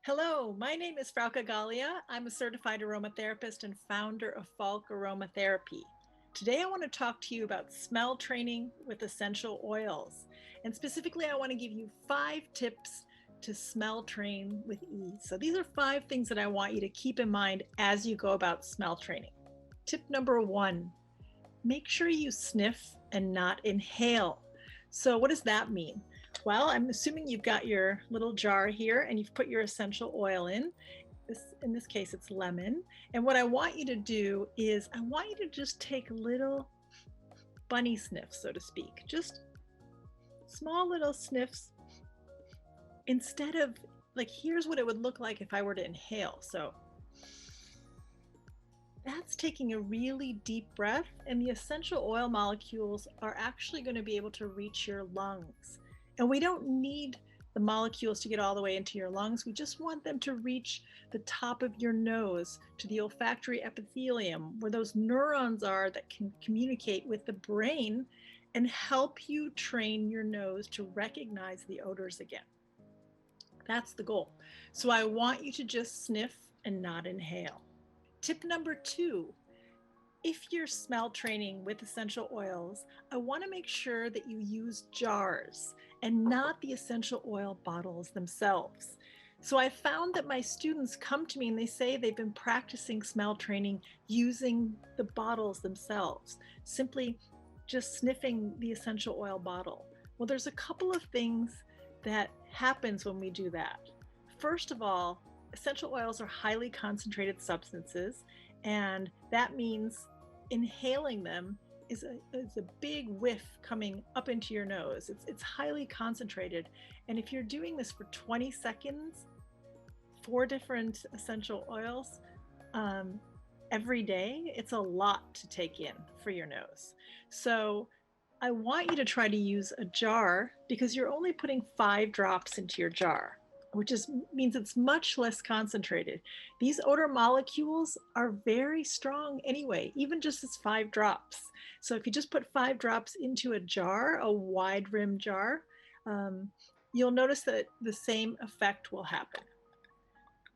Hello, my name is Frauke Galia. I'm a certified aromatherapist and founder of Falk Aromatherapy. Today, I want to talk to you about smell training with essential oils. And specifically, I want to give you 5 tips to smell train with ease. So, these are 5 things that I want you to keep in mind as you go about smell training. Tip number 1, make sure you sniff and not inhale. So, what does that mean? Well, I'm assuming you've got your little jar here and you've put your essential oil in. In this case, it's lemon. And what I want you to do is I want you to just take little bunny sniffs, so to speak, just small little sniffs instead of like, here's what it would look like if I were to inhale. So that's taking a really deep breath, and the essential oil molecules are actually going to be able to reach your lungs. And we don't need the molecules to get all the way into your lungs. We just want them to reach the top of your nose to the olfactory epithelium, where those neurons are that can communicate with the brain and help you train your nose to recognize the odors again. That's the goal. So I want you to just sniff and not inhale. Tip number 2, if you're smell training with essential oils, I want to make sure that you use jars and not the essential oil bottles themselves. So I found that my students come to me and they say they've been practicing smell training using the bottles themselves, simply just sniffing the essential oil bottle. Well, there's a couple of things that happens when we do that. First of all, essential oils are highly concentrated substances, and that means inhaling them is a big whiff coming up into your nose. It's highly concentrated, and if you're doing this for 20 seconds, 4 different essential oils every day, it's a lot to take in for your nose. So I want you to try to use a jar because you're only putting 5 drops into your jar, which means it's much less concentrated. These odor molecules are very strong anyway, even just as 5 drops. So if you just put 5 drops into a jar, a wide rim jar, you'll notice that the same effect will happen.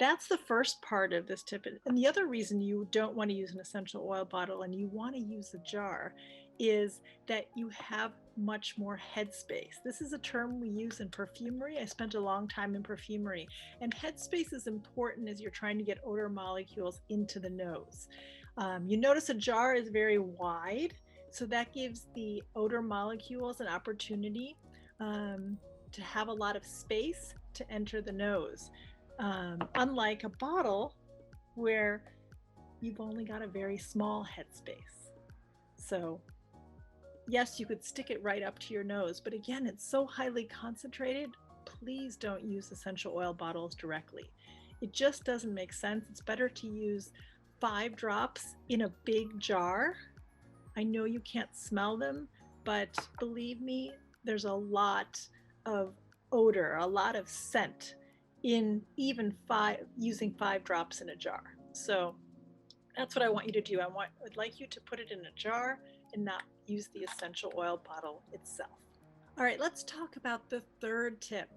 That's the first part of this tip. And the other reason you don't want to use an essential oil bottle and you want to use a jar is that you have much more headspace. This is a term we use in perfumery. I spent a long time in perfumery, and headspace is important as you're trying to get odor molecules into the nose. You notice a jar is very wide, so that gives the odor molecules an opportunity to have a lot of space to enter the nose. Unlike a bottle where you've only got a very small headspace. So yes, you could stick it right up to your nose, but again, it's so highly concentrated. Please don't use essential oil bottles directly. It just doesn't make sense. It's better to use 5 drops in a big jar. I know you can't smell them, but believe me, there's a lot of odor, a lot of scent in even using 5 drops in a jar. So that's what I want you to do. I'd like you to put it in a jar and not use the essential oil bottle itself. All right, let's talk about the third tip.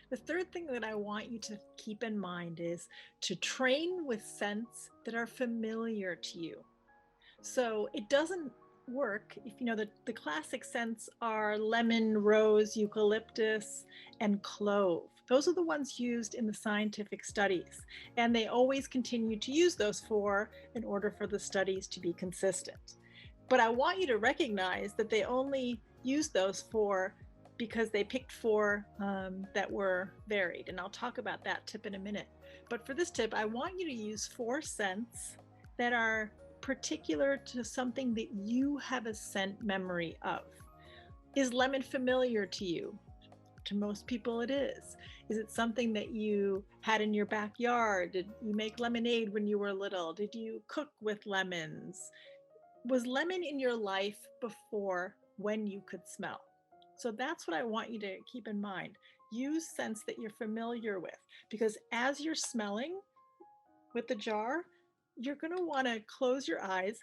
The third thing that I want you to keep in mind is to train with scents that are familiar to you. So it doesn't work if the classic scents are lemon, rose, eucalyptus, and clove. Those are the ones used in the scientific studies, and they always continue to use those in order for the studies to be consistent. But I want you to recognize that they only use those because they picked 4 that were varied, and I'll talk about that tip in a minute. But for this tip, I want you to use 4 scents that are particular to something that you have a scent memory of. Is lemon familiar to you? To most people it is. Is it something that you had in your backyard? Did you make lemonade when you were little? Did you cook with lemons? Was lemon in your life before when you could smell? So that's what I want you to keep in mind. Use scents that you're familiar with, because as you're smelling with the jar, you're going to want to close your eyes,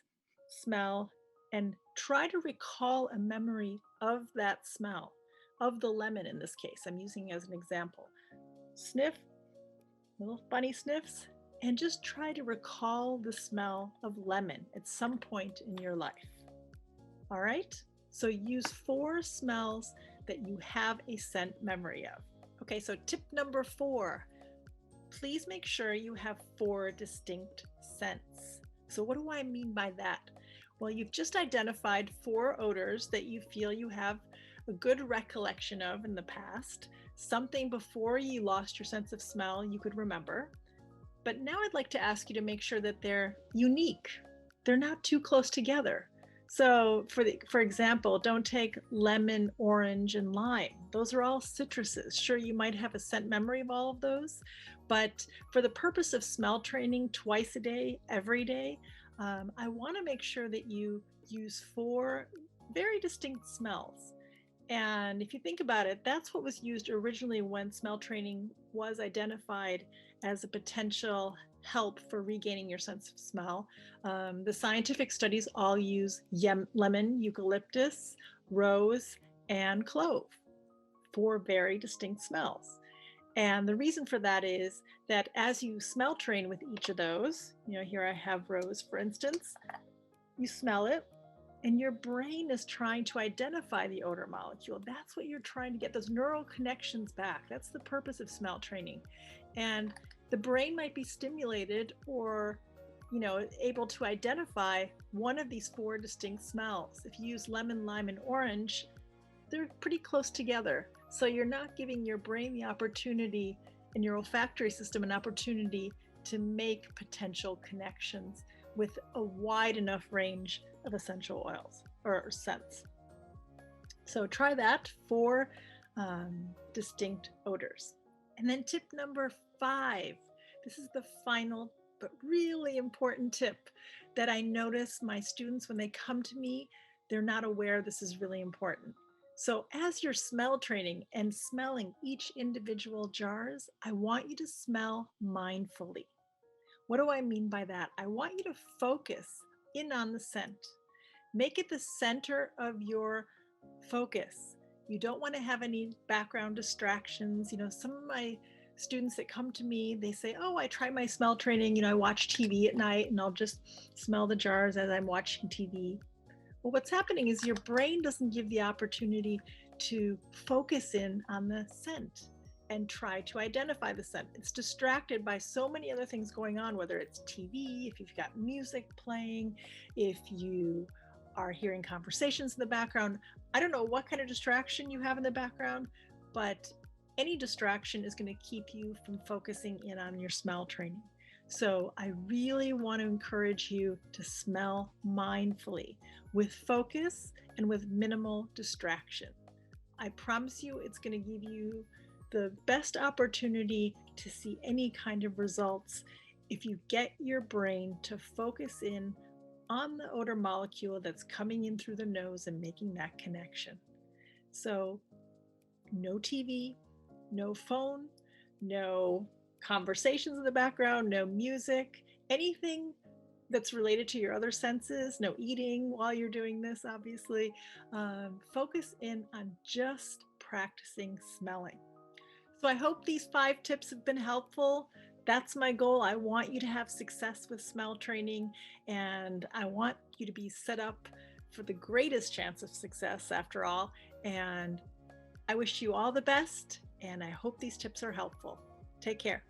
smell, and try to recall a memory of that smell, of the lemon in this case. I'm using as an example. Sniff, little funny sniffs, and just try to recall the smell of lemon at some point in your life. All right? So use 4 smells that you have a scent memory of. Okay, so tip number 4, please make sure you have 4 distinct scents. So what do I mean by that? Well, you've just identified 4 odors that you feel you have a good recollection of in the past, something before you lost your sense of smell you could remember. But now I'd like to ask you to make sure that they're unique. They're not too close together. So for example, don't take lemon, orange, and lime. Those are all citruses. Sure, you might have a scent memory of all of those, but for the purpose of smell training twice a day, every day, I want to make sure that you use 4 very distinct smells. And if you think about it, that's what was used originally when smell training was identified as a potential help for regaining your sense of smell. The scientific studies all use lemon, eucalyptus, rose, and clove, 4 very distinct smells. And the reason for that is that as you smell train with each of those, here I have rose, for instance, you smell it, and your brain is trying to identify the odor molecule. That's what you're trying to get, those neural connections back. That's the purpose of smell training. And the brain might be stimulated or, able to identify one of these 4 distinct smells. If you use lemon, lime, and orange, they're pretty close together. So you're not giving your brain the opportunity and your olfactory system an opportunity to make potential connections with a wide enough range of essential oils or scents. So try that for distinct odors. And then tip number 5, this is the final but really important tip that I notice my students, when they come to me, they're not aware this is really important. So as you're smell training and smelling each individual jars, I want you to smell mindfully. What do I mean by that? I want you to focus in on the scent. Make it the center of your focus. You don't want to have any background distractions. Some of my students that come to me, they say, oh, I try my smell training, I watch TV at night and I'll just smell the jars as I'm watching TV. Well, what's happening is your brain doesn't give the opportunity to focus in on the scent and try to identify the scent. It's distracted by so many other things going on, whether it's TV, if you've got music playing, if you are hearing conversations in the background. I don't know what kind of distraction you have in the background, but any distraction is going to keep you from focusing in on your smell training. So I really want to encourage you to smell mindfully with focus and with minimal distraction. I promise you it's going to give you the best opportunity to see any kind of results if you get your brain to focus in on the odor molecule that's coming in through the nose and making that connection. So no TV, no phone, no conversations in the background, no music, anything that's related to your other senses, no eating while you're doing this, obviously. Focus in on just practicing smelling. So I hope these 5 tips have been helpful. That's my goal. I want you to have success with smell training, and I want you to be set up for the greatest chance of success after all. And I wish you all the best, and I hope these tips are helpful. Take care.